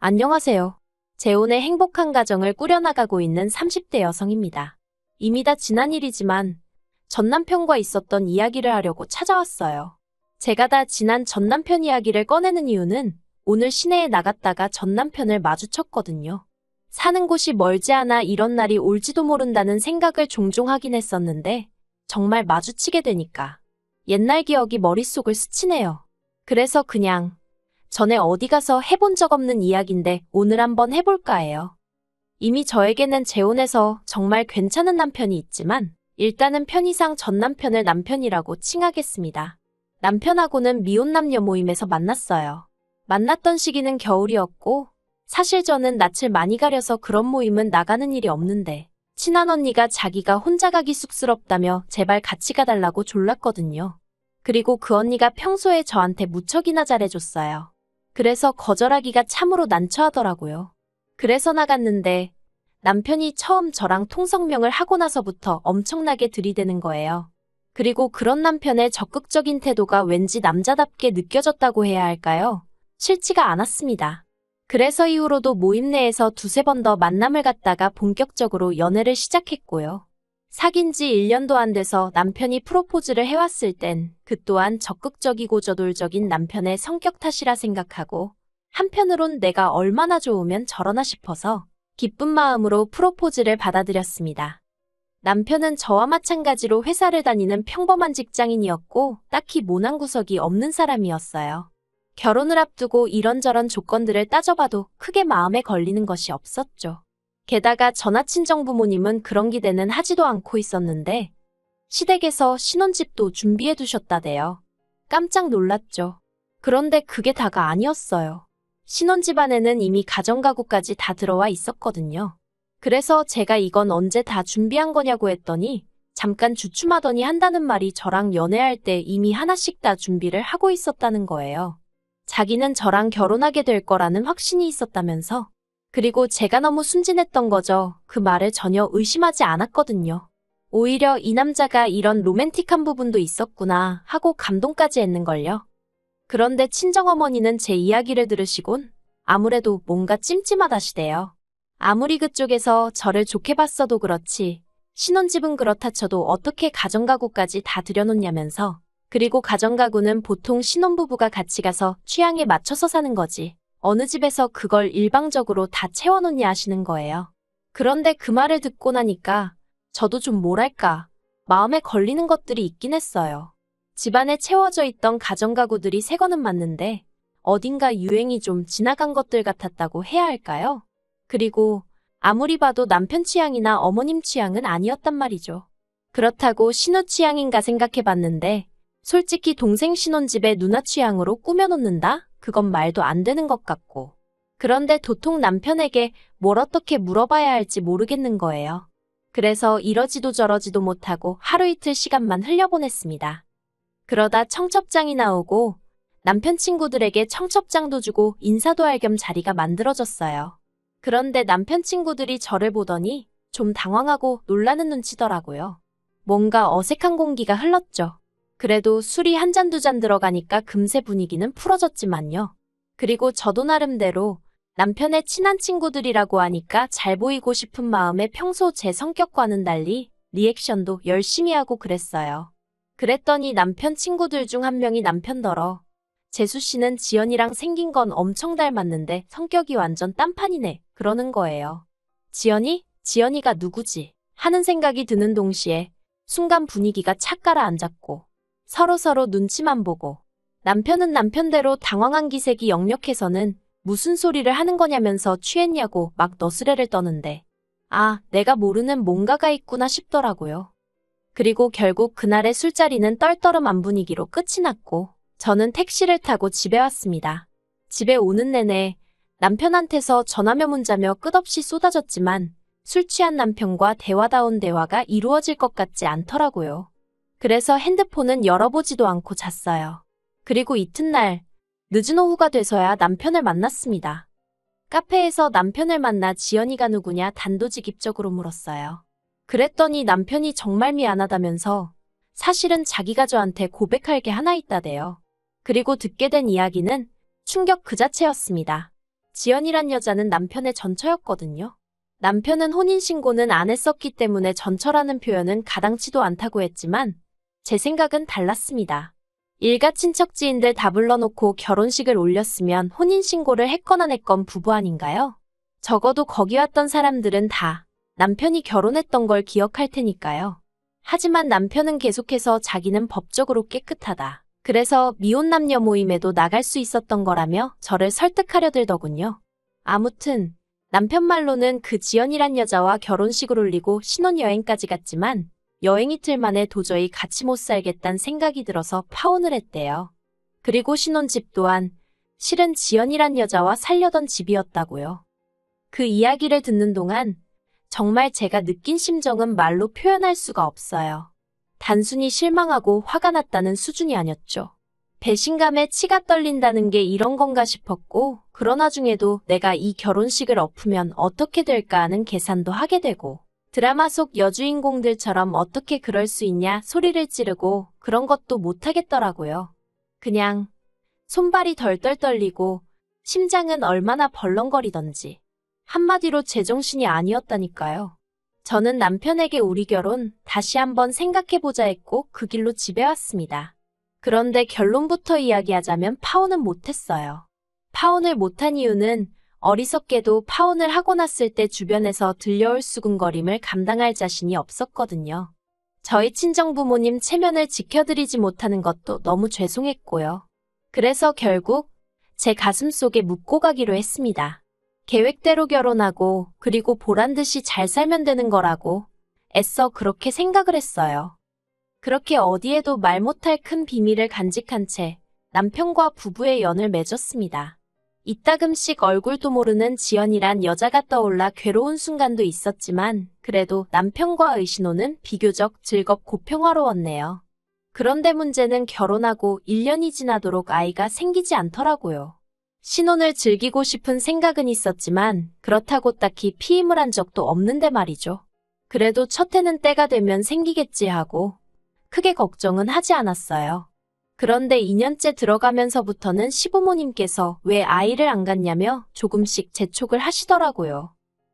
안녕하세요. 재혼의 행복한 가정을 꾸려나가고 있는 30대 여성입니다. 이미 다 지난 일이지만 전 남편과 있었던 이야기를 하려고 찾아왔어요. 제가 다 지난 전 남편 이야기를 꺼내는 이유는 오늘 시내에 나갔다가 전 남편을 마주쳤거든요. 사는 곳이 멀지 않아 이런 날이 올지도 모른다는 생각을 종종 하긴 했었는데 정말 마주치게 되니까 옛날 기억이 머릿속을 스치네요. 그래서 그냥 전에 어디 가서 해본 적 없는 이야기인데 오늘 한번 해볼까 해요. 이미 저에게는 재혼해서 정말 괜찮은 남편이 있지만 일단은 편의상 전 남편을 남편이라고 칭하겠습니다. 남편하고는 미혼 남녀 모임에서 만났어요. 만났던 시기는 겨울이었고 사실 저는 낯을 많이 가려서 그런 모임은 나가는 일이 없는데 친한 언니가 자기가 혼자 가기 쑥스럽다며 제발 같이 가달라고 졸랐거든요. 그리고 그 언니가 평소에 저한테 무척이나 잘해줬어요. 그래서 거절하기가 참으로 난처하더라고요. 그래서 나갔는데 남편이 처음 저랑 통성명을 하고 나서부터 엄청나게 들이대는 거예요. 그리고 그런 남편의 적극적인 태도가 왠지 남자답게 느껴졌다고 해야 할까요? 싫지가 않았습니다. 그래서 이후로도 모임 내에서 두세 번 더 만남을 갖다가 본격적으로 연애를 시작했고요. 사귄 지 1년도 안 돼서 남편이 프로포즈를 해왔을 땐 그 또한 적극적이고 저돌적인 남편의 성격 탓이라 생각하고 한편으론 내가 얼마나 좋으면 저러나 싶어서 기쁜 마음으로 프로포즈를 받아들였습니다. 남편은 저와 마찬가지로 회사를 다니는 평범한 직장인이었고 딱히 모난 구석이 없는 사람이었어요. 결혼을 앞두고 이런저런 조건들을 따져봐도 크게 마음에 걸리는 것이 없었죠. 게다가 전화 친정 부모님은 그런 기대는 하지도 않고 있었는데 시댁에서 신혼집도 준비해 두셨다대요. 깜짝 놀랐죠. 그런데 그게 다가 아니었어요. 신혼집 안에는 이미 가정가구까지 다 들어와 있었거든요. 그래서 제가 이건 언제 다 준비한 거냐고 했더니 잠깐 주춤하더니 한다는 말이 저랑 연애할 때 이미 하나씩 다 준비를 하고 있었다는 거예요. 자기는 저랑 결혼하게 될 거라는 확신이 있었다면서. 그리고 제가 너무 순진했던 거죠. 그 말을 전혀 의심하지 않았거든요. 오히려 이 남자가 이런 로맨틱한 부분도 있었구나 하고 감동까지 했는걸요. 그런데 친정어머니는 제 이야기를 들으시곤 아무래도 뭔가 찜찜하다시대요. 아무리 그쪽에서 저를 좋게 봤어도 그렇지 신혼집은 그렇다 쳐도 어떻게 가정가구까지 다 들여놓냐면서. 그리고 가정가구는 보통 신혼부부가 같이 가서 취향에 맞춰서 사는 거지. 어느 집에서 그걸 일방적으로 다 채워놓냐 하시는 거예요. 그런데 그 말을 듣고 나니까 저도 좀 뭐랄까 마음에 걸리는 것들이 있긴 했어요. 집안에 채워져 있던 가정가구들이 새 거는 맞는데 어딘가 유행이 좀 지나간 것들 같았다고 해야 할까요? 그리고 아무리 봐도 남편 취향이나 어머님 취향은 아니었단 말이죠. 그렇다고 신우 취향인가 생각해봤는데 솔직히 동생 신혼집에 누나 취향으로 꾸며놓는다? 그건 말도 안 되는 것 같고. 그런데 도통 남편에게 뭘 어떻게 물어봐야 할지 모르겠는 거예요. 그래서 이러지도 저러지도 못하고 하루 이틀 시간만 흘려보냈습니다. 그러다 청첩장이 나오고 남편 친구들에게 청첩장도 주고 인사도 할 겸 자리가 만들어졌어요. 그런데 남편 친구들이 저를 보더니 좀 당황하고 놀라는 눈치더라고요. 뭔가 어색한 공기가 흘렀죠. 그래도 술이 한 잔 두 잔 들어가니까 금세 분위기는 풀어졌지만요. 그리고 저도 나름대로 남편의 친한 친구들이라고 하니까 잘 보이고 싶은 마음에 평소 제 성격과는 달리 리액션도 열심히 하고 그랬어요. 그랬더니 남편 친구들 중 한 명이 남편더러 재수 씨는 지연이랑 생긴 건 엄청 닮았는데 성격이 완전 딴판이네 그러는 거예요. 지연이? 지연이가 누구지? 하는 생각이 드는 동시에 순간 분위기가 착 가라앉았고 서로 눈치만 보고 남편은 남편대로 당황한 기색이 역력해서는 무슨 소리를 하는 거냐면서 취했냐고 막 너스레를 떠는데 아, 내가 모르는 뭔가가 있구나 싶더라고요. 그리고 결국 그날의 술자리는 떨떠름한 분위기로 끝이 났고 저는 택시를 타고 집에 왔습니다. 집에 오는 내내 남편한테서 전화며 문자며 끝없이 쏟아졌지만 술 취한 남편과 대화다운 대화가 이루어질 것 같지 않더라고요. 그래서 핸드폰은 열어보지도 않고 잤어요. 그리고 이튿날 늦은 오후가 돼서야 남편을 만났습니다. 카페에서 남편을 만나 지연이가 누구냐 단도직입적으로 물었어요. 그랬더니 남편이 정말 미안하다면서 사실은 자기가 저한테 고백할 게 하나 있다대요. 그리고 듣게 된 이야기는 충격 그 자체였습니다. 지연이란 여자는 남편의 전처였거든요. 남편은 혼인신고는 안 했었기 때문에 전처라는 표현은 가당치도 않다고 했지만 제 생각은 달랐습니다. 일가 친척 지인들 다 불러놓고 결혼식을 올렸으면 혼인신고를 했건 안 했건 부부 아닌가요? 적어도 거기 왔던 사람들은 다 남편이 결혼했던 걸 기억할 테니까요. 하지만 남편은 계속해서 자기는 법적으로 깨끗하다. 그래서 미혼 남녀 모임에도 나갈 수 있었던 거라며 저를 설득하려 들더군요. 아무튼 남편 말로는 그 지연이란 여자와 결혼식을 올리고 신혼여행까지 갔지만 여행 이틀 만에 도저히 같이 못 살겠다는 생각이 들어서 파혼을 했대요. 그리고 신혼집 또한 실은 지연이란 여자와 살려던 집이었다고요. 그 이야기를 듣는 동안 정말 제가 느낀 심정은 말로 표현할 수가 없어요. 단순히 실망하고 화가 났다는 수준이 아니었죠. 배신감에 치가 떨린다는 게 이런 건가 싶었고, 그러나 중에도 내가 이 결혼식을 엎으면 어떻게 될까 하는 계산도 하게 되고, 드라마 속 여주인공들처럼 어떻게 그럴 수 있냐 소리를 지르고 그런 것도 못하겠더라고요. 그냥 손발이 덜덜 떨리고 심장은 얼마나 벌렁거리던지. 한마디로 제정신이 아니었다니까요. 저는 남편에게 우리 결혼 다시 한번 생각해보자 했고 그 길로 집에 왔습니다. 그런데 결론부터 이야기하자면 파혼은 못했어요. 파혼을 못한 이유는 어리석게도 파혼을 하고 났을 때 주변에서 들려올 수군거림을 감당할 자신이 없었거든요. 저희 친정부모님 체면을 지켜드리지 못하는 것도 너무 죄송했고요. 그래서 결국 제 가슴속에 묻고 가기로 했습니다. 계획대로 결혼하고 그리고 보란듯이 잘 살면 되는 거라고 애써 그렇게 생각을 했어요. 그렇게 어디에도 말 못할 큰 비밀을 간직한 채 남편과 부부의 연을 맺었습니다. 이따금씩 얼굴도 모르는 지연이란 여자가 떠올라 괴로운 순간도 있었지만 그래도 남편과의 신혼은 비교적 즐겁고 평화로웠네요. 그런데 문제는 결혼하고 1년이 지나도록 아이가 생기지 않더라고요. 신혼을 즐기고 싶은 생각은 있었지만 그렇다고 딱히 피임을 한 적도 없는데 말이죠. 그래도 첫 해는 때가 되면 생기겠지 하고 크게 걱정은 하지 않았어요. 그런데 2년째 들어가면서부터는 시부모님께서 왜 아이를 안 갖냐며 조금씩 재촉을 하시더라고요.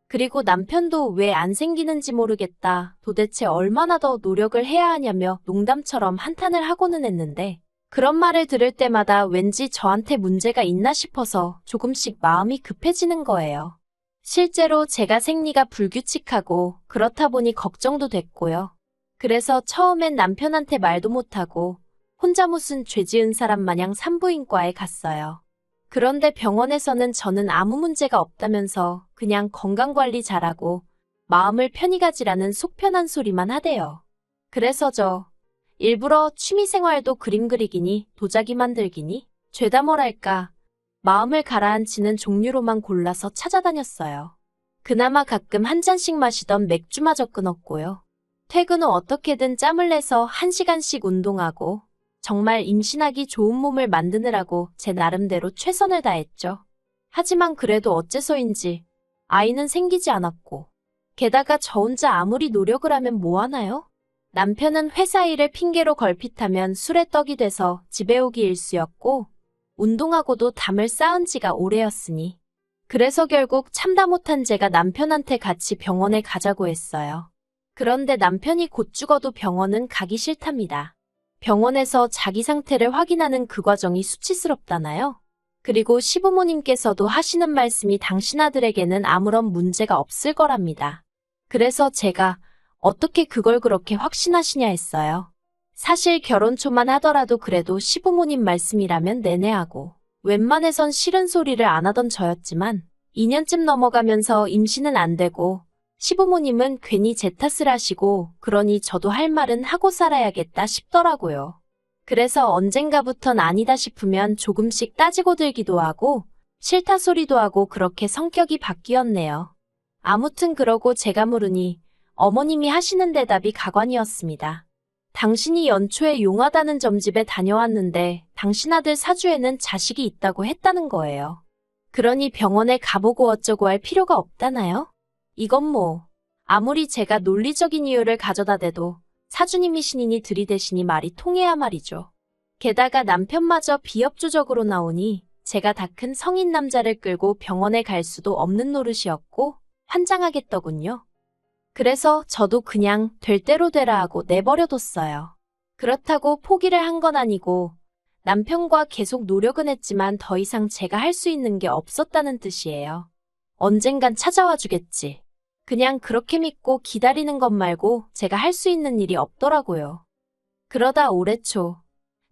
그리고 남편도 왜 안 생기는지 모르겠다. 도대체 얼마나 더 노력을 해야 하냐며 농담처럼 한탄을 하고는 했는데 그런 말을 들을 때마다 왠지 저한테 문제가 있나 싶어서 조금씩 마음이 급해지는 거예요. 실제로 제가 생리가 불규칙하고 그렇다 보니 걱정도 됐고요. 그래서 처음엔 남편한테 말도 못하고 혼자 무슨 죄 지은 사람 마냥 산부인과에 갔어요. 그런데 병원에서는 저는 아무 문제가 없다면서 그냥 건강관리 잘하고 마음을 편히 가지라는 속편한 소리만 하대요. 그래서 저 일부러 취미생활도 그림 그리기니 도자기 만들기니 죄다 뭐랄까 마음을 가라앉히는 종류로만 골라서 찾아다녔어요. 그나마 가끔 한 잔씩 마시던 맥주마저 끊었고요. 퇴근 후 어떻게든 짬을 내서 1시간씩 운동하고 정말 임신하기 좋은 몸을 만드느라고 제 나름대로 최선을 다했죠. 하지만 그래도 어째서인지 아이는 생기지 않았고 게다가 저 혼자 아무리 노력을 하면 뭐하나요? 남편은 회사 일을 핑계로 걸핏하면 술에 떡이 돼서 집에 오기 일쑤였고 운동하고도 담을 쌓은 지가 오래였으니 그래서 결국 참다 못한 제가 남편한테 같이 병원에 가자고 했어요. 그런데 남편이 곧 죽어도 병원은 가기 싫답니다. 병원에서 자기 상태를 확인하는 그 과정이 수치스럽다나요? 그리고 시부모님께서도 하시는 말씀이 당신 아들에게는 아무런 문제가 없을 거랍니다. 그래서 제가 어떻게 그걸 그렇게 확신하시냐 했어요. 사실 결혼 초만 하더라도 그래도 시부모님 말씀이라면 내내 하고 웬만해선 싫은 소리를 안 하던 저였지만 2년쯤 넘어가면서 임신은 안 되고 시부모님은 괜히 제 탓을 하시고 그러니 저도 할 말은 하고 살아야겠다 싶더라고요. 그래서 언젠가부턴 아니다 싶으면 조금씩 따지고 들기도 하고 싫다 소리도 하고 그렇게 성격이 바뀌었네요. 아무튼 그러고 제가 물으니 어머님이 하시는 대답이 가관이었습니다. 당신이 연초에 용하다는 점집에 다녀왔는데 당신 아들 사주에는 자식이 있다고 했다는 거예요. 그러니 병원에 가보고 어쩌고 할 필요가 없다나요? 이건 뭐 아무리 제가 논리적인 이유를 가져다 대도 사주님이시니니 들이대시니 말이 통해야 말이죠. 게다가 남편마저 비협조적으로 나오니 제가 다 큰 성인 남자를 끌고 병원에 갈 수도 없는 노릇이었고 환장하겠더군요. 그래서 저도 그냥 될 대로 되라 하고 내버려뒀어요. 그렇다고 포기를 한 건 아니고 남편과 계속 노력은 했지만 더 이상 제가 할 수 있는 게 없었다는 뜻이에요. 언젠간 찾아와 주겠지. 그냥 그렇게 믿고 기다리는 것 말고 제가 할 수 있는 일이 없더라고요. 그러다 올해 초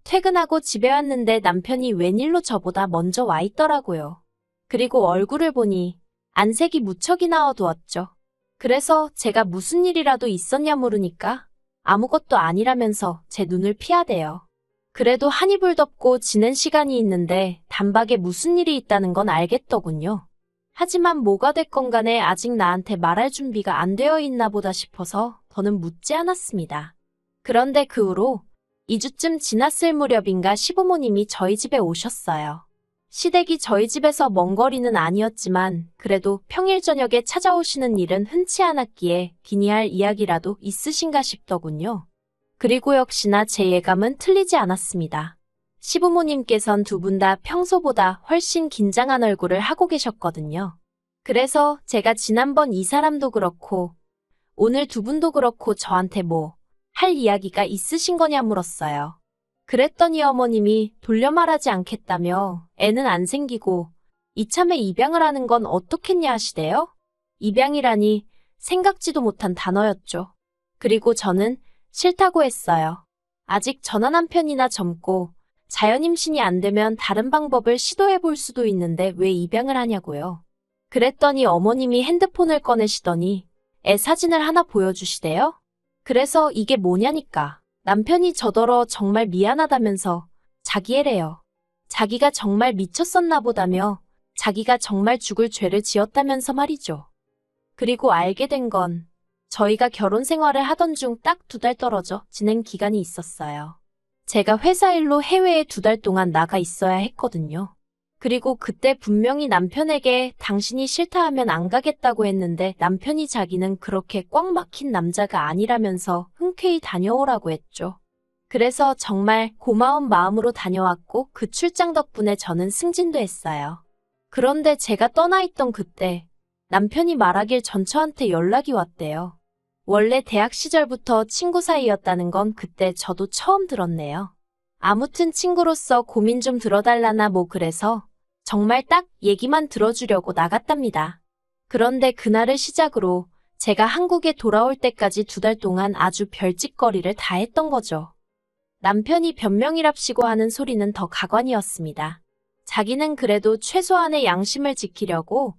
퇴근하고 집에 왔는데 남편이 웬일로 저보다 먼저 와 있더라고요. 그리고 얼굴을 보니 안색이 무척이나 어두웠죠. 그래서 제가 무슨 일이라도 있었냐 물으니까 아무것도 아니라면서 제 눈을 피하대요. 그래도 한 이불 덮고 지낸 시간이 있는데 단박에 무슨 일이 있다는 건 알겠더군요. 하지만 뭐가 됐건 간에 아직 나한테 말할 준비가 안 되어 있나 보다 싶어서 더는 묻지 않았습니다. 그런데 그 후로 2주쯤 지났을 무렵인가 시부모님이 저희 집에 오셨어요. 시댁이 저희 집에서 먼 거리는 아니었지만 그래도 평일 저녁에 찾아오시는 일은 흔치 않았기에 기니할 이야기라도 있으신가 싶더군요. 그리고 역시나 제 예감은 틀리지 않았습니다. 시부모님께선 두 분 다 평소보다 훨씬 긴장한 얼굴을 하고 계셨거든요. 그래서 제가 지난번 이 사람도 그렇고 오늘 두 분도 그렇고 저한테 뭐 할 이야기가 있으신 거냐 물었어요. 그랬더니 어머님이 돌려 말하지 않겠다며 애는 안 생기고 이참에 입양을 하는 건 어떻겠냐 하시대요? 입양이라니 생각지도 못한 단어였죠. 그리고 저는 싫다고 했어요. 아직 저나 남편이나 젊고 자연 임신이 안 되면 다른 방법을 시도해 볼 수도 있는데 왜 입양을 하냐고요. 그랬더니 어머님이 핸드폰을 꺼내시더니 애 사진을 하나 보여주시대요. 그래서 이게 뭐냐니까. 남편이 저더러 정말 미안하다면서 자기 애래요. 자기가 정말 미쳤었나 보다며 자기가 정말 죽을 죄를 지었다면서 말이죠. 그리고 알게 된 건 저희가 결혼 생활을 하던 중 딱 2달 떨어져 지낸 기간이 있었어요. 제가 회사 일로 해외에 2달 동안 나가 있어야 했거든요. 그리고 그때 분명히 남편에게 당신이 싫다 하면 안 가겠다고 했는데 남편이 자기는 그렇게 꽉 막힌 남자가 아니라면서 흔쾌히 다녀오라고 했죠. 그래서 정말 고마운 마음으로 다녀왔고 그 출장 덕분에 저는 승진도 했어요. 그런데 제가 떠나 있던 그때 남편이 말하길 전 저한테 연락이 왔대요. 원래 대학 시절부터 친구 사이였다는 건 그때 저도 처음 들었네요. 아무튼 친구로서 고민 좀 들어달라나 뭐 그래서 정말 딱 얘기만 들어주려고 나갔답니다. 그런데 그날을 시작으로 제가 한국에 돌아올 때까지 2달 동안 아주 별짓거리를 다 했던 거죠. 남편이 변명이랍시고 하는 소리는 더 가관이었습니다. 자기는 그래도 최소한의 양심을 지키려고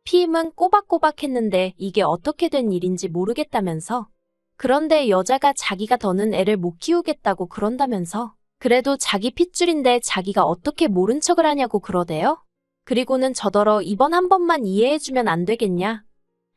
피임은 꼬박꼬박 했는데 이게 어떻게 된 일인지 모르겠다면서 그런데 여자가 자기가 더는 애를 못 키우겠다고 그런다면서 그래도 자기 핏줄인데 자기가 어떻게 모른 척을 하냐고 그러대요? 그리고는 저더러 이번 한 번만 이해해주면 안 되겠냐?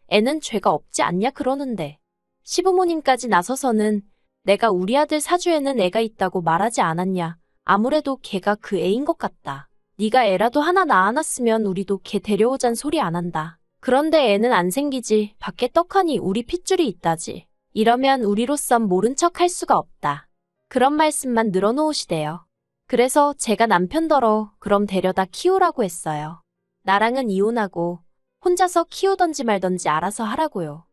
애는 죄가 없지 않냐 그러는데 시부모님까지 나서서는 내가 우리 아들 사주에는 애가 있다고 말하지 않았냐? 아무래도 걔가 그 애인 것 같다. 네가 애라도 하나 낳아놨으면 우리도 걔 데려오잔 소리 안 한다. 그런데 애는 안 생기지. 밖에 떡하니 우리 핏줄이 있다지. 이러면 우리로선 모른 척 할 수가 없다. 그런 말씀만 늘어놓으시대요. 그래서 제가 남편더러 그럼 데려다 키우라고 했어요. 나랑은 이혼하고 혼자서 키우던지 말던지 알아서 하라고요.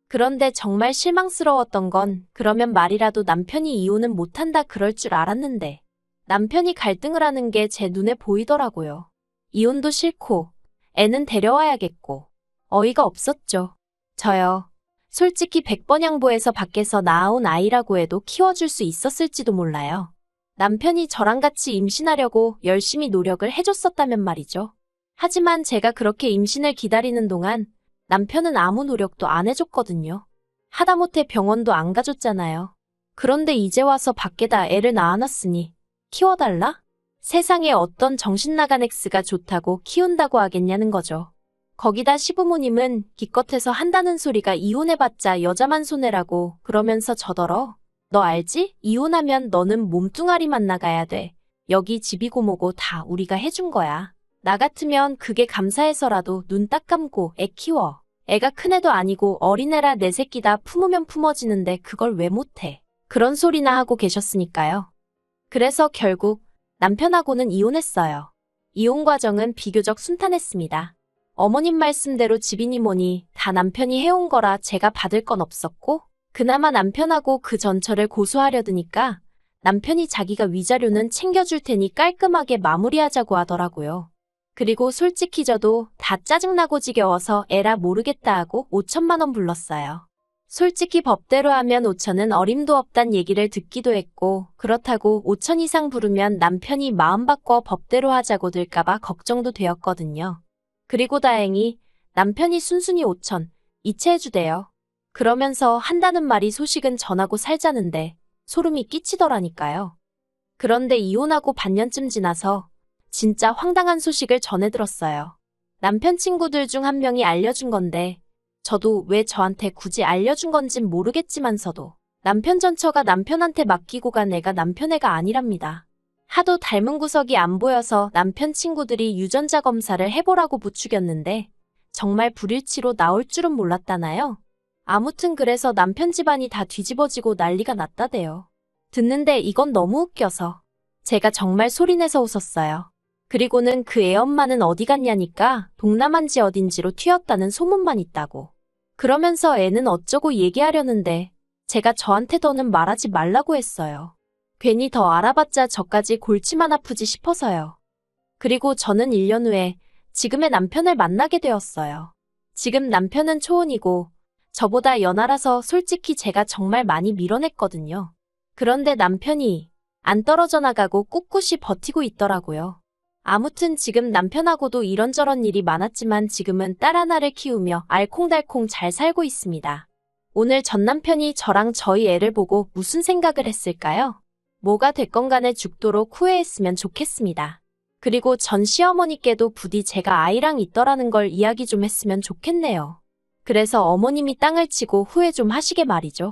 그런데 정말 실망스러웠던 건 그러면 말이라도 남편이 이혼은 못한다 그럴 줄 알았는데 남편이 갈등을 하는 게 제 눈에 보이더라고요. 이혼도 싫고 애는 데려와야겠고 어이가 없었죠. 저요. 솔직히 100번 양보해서 밖에서 낳아온 아이라고 해도 키워줄 수 있었을지도 몰라요. 남편이 저랑 같이 임신하려고 열심히 노력을 해줬었다면 말이죠. 하지만 제가 그렇게 임신을 기다리는 동안 남편은 아무 노력도 안 해줬거든요. 하다못해 병원도 안 가줬잖아요. 그런데 이제 와서 밖에다 애를 낳아놨으니 키워달라? 세상에 어떤 정신나간 X가 좋다고 키운다고 하겠냐는 거죠. 거기다 시부모님은 기껏해서 한다는 소리가 이혼해봤자 여자만 손해라고 그러면서 저더러 너 알지? 이혼하면 너는 몸뚱아리만 나가야 돼. 여기 집이고 뭐고 다 우리가 해준 거야. 나 같으면 그게 감사해서라도 눈 딱 감고 애 키워. 애가 큰애도 아니고 어린애라 내 새끼 다 품으면 품어지는데 그걸 왜 못해. 그런 소리나 하고 계셨으니까요. 그래서 결국 남편하고는 이혼했어요. 이혼 과정은 비교적 순탄했습니다. 어머님 말씀대로 집이니 뭐니 다 남편이 해온 거라 제가 받을 건 없었고, 그나마 남편하고 그 전처를 고소하려드니까 남편이 자기가 위자료는 챙겨줄 테니 깔끔하게 마무리하자고 하더라고요. 그리고 솔직히 저도 다 짜증나고 지겨워서 에라 모르겠다 하고 5천만 원 불렀어요. 솔직히 법대로 하면 5천은 어림도 없단 얘기를 듣기도 했고, 그렇다고 5천 이상 부르면 남편이 마음 바꿔 법대로 하자고 들까봐 걱정도 되었거든요. 그리고 다행히 남편이 순순히 5천 이체해주대요. 그러면서 한다는 말이 소식은 전하고 살자는데 소름이 끼치더라니까요. 그런데 이혼하고 반년쯤 지나서 진짜 황당한 소식을 전해 들었어요. 남편 친구들 중 한 명이 알려준 건데, 저도 왜 저한테 굳이 알려준 건진 모르겠지만서도 남편 전처가 남편한테 맡기고 간 애가 남편 애가 아니랍니다. 하도 닮은 구석이 안 보여서 남편 친구들이 유전자 검사를 해보라고 부추겼는데 정말 불일치로 나올 줄은 몰랐다나요? 아무튼 그래서 남편 집안이 다 뒤집어지고 난리가 났다대요. 듣는데 이건 너무 웃겨서 제가 정말 소리내서 웃었어요. 그리고는 그 애 엄마는 어디 갔냐니까 동남아인지 어딘지로 튀었다는 소문만 있다고. 그러면서 애는 어쩌고 얘기하려는데 제가 저한테 더는 말하지 말라고 했어요. 괜히 더 알아봤자 저까지 골치만 아프지 싶어서요. 그리고 저는 1년 후에 지금의 남편을 만나게 되었어요. 지금 남편은 초혼이고 저보다 연하라서 솔직히 제가 정말 많이 밀어냈거든요. 그런데 남편이 안 떨어져 나가고 꿋꿋이 버티고 있더라고요. 아무튼 지금 남편하고도 이런저런 일이 많았지만 지금은 딸 하나를 키우며 알콩달콩 잘 살고 있습니다. 오늘 전 남편이 저랑 저희 애를 보고 무슨 생각을 했을까요? 뭐가 됐건 간에 죽도록 후회했으면 좋겠습니다. 그리고 전 시어머니께도 부디 제가 아이랑 있더라는 걸 이야기 좀 했으면 좋겠네요. 그래서 어머님이 땅을 치고 후회 좀 하시게 말이죠.